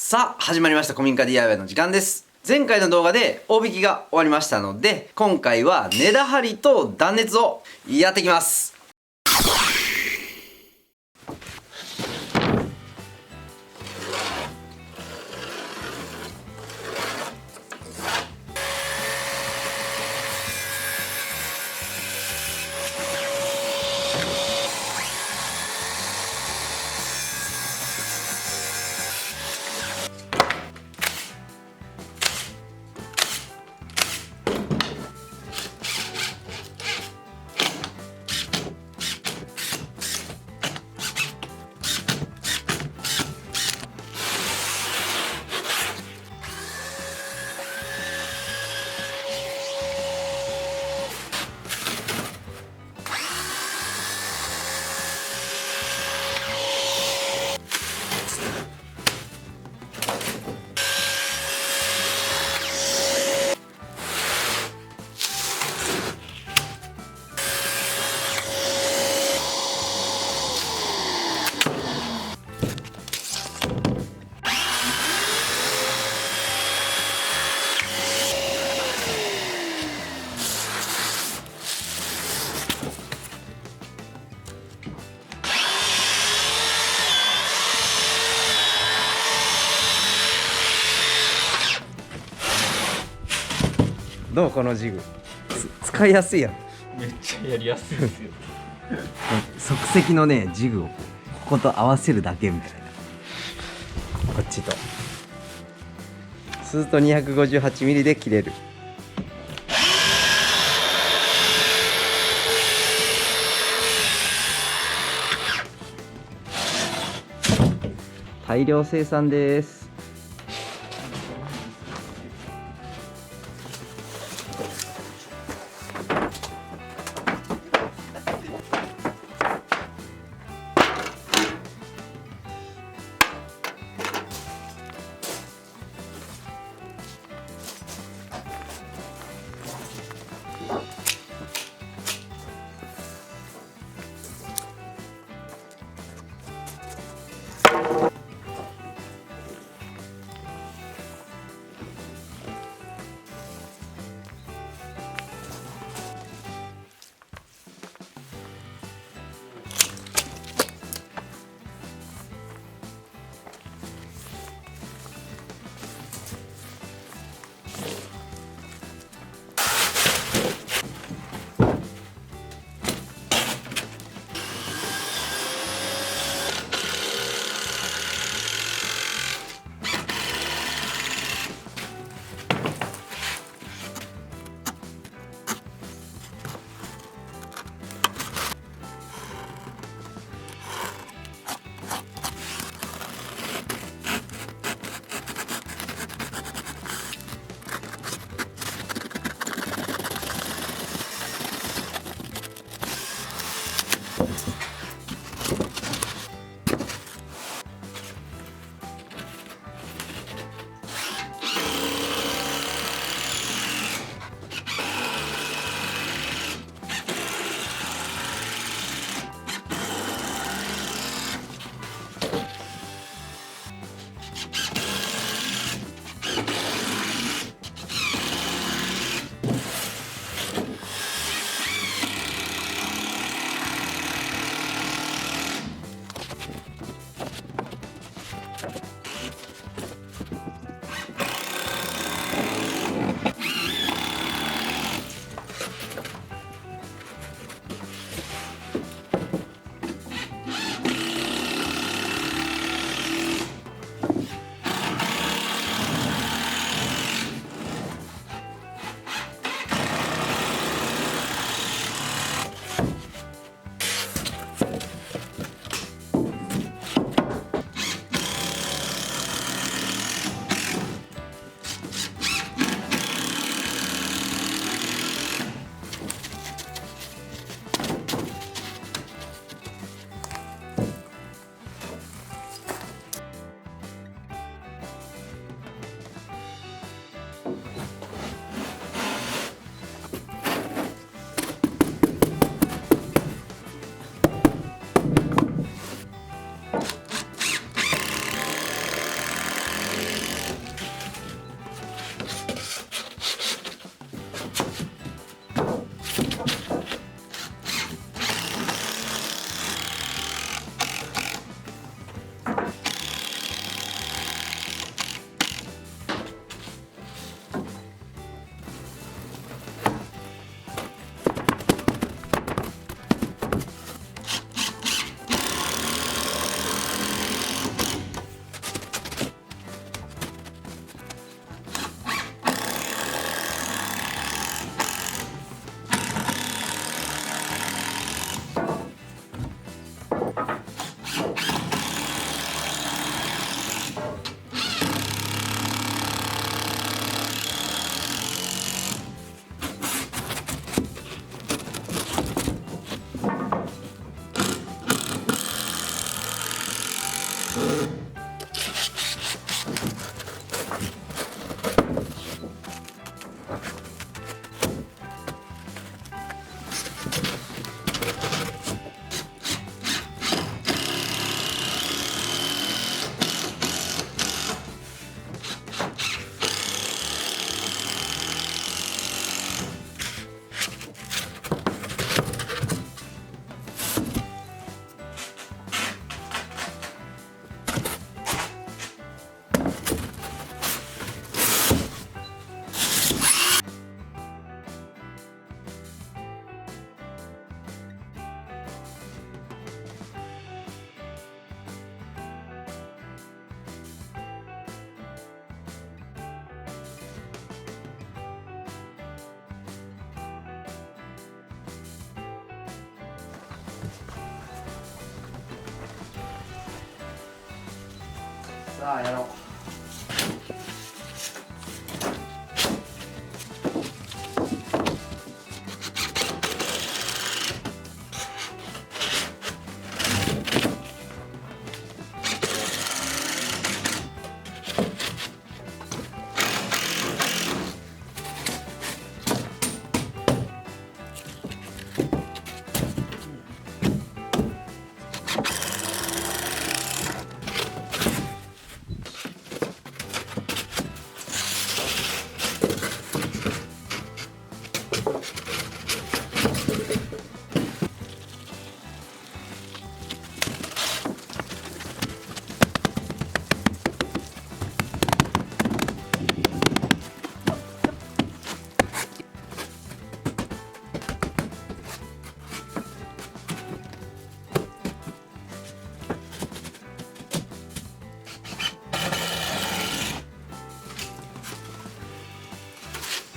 さあ始まりました古民家 DIY の時間です。前回の動画で大引きが終わりましたので、今回は根田張りと断熱をやっていきます。どうこのジグ使いやすいやん。めっちゃやりやすいですよ即席のねジグをここと合わせるだけみたいな。こっちとすると 258mm で切れる。大量生産です。さあやろう。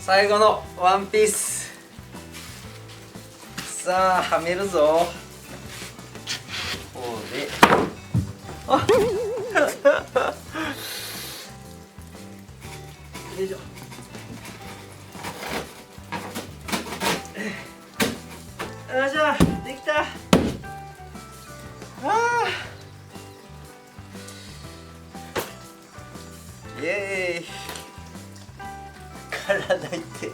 最後のワンピース、さあはめるぞ。こうであよいしょ。よいしょ、できた。イエーイ。体痛い。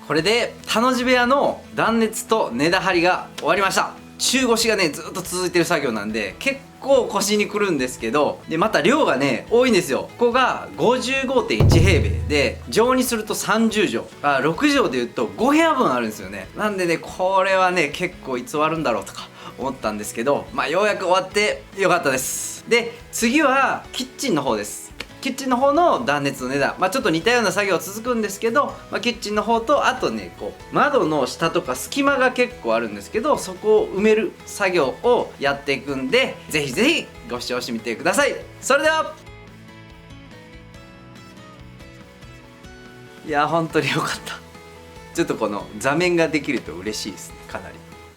これで田の字部屋の断熱と根田張りが終わりました。中腰がねずっと続いてる作業なんで結構腰にくるんですけど、でまた量がね多いんですよ。ここが 55.1 平米で畳にすると30畳、6畳でいうと5部屋分あるんですよね。なんでねこれはね結構いつ終わるんだろうとか思ったんですけど、まあようやく終わってよかったです。で次はキッチンの方です。キッチンの方の断熱の値段、ちょっと似たような作業続くんですけど、キッチンの方とあとねこう窓の下とか隙間が結構あるんですけど、そこを埋める作業をやっていくんで、ぜひぜひご視聴してみてください。それでは、いや本当によかった。ちょっとこの座面ができると嬉しいですね、かなり。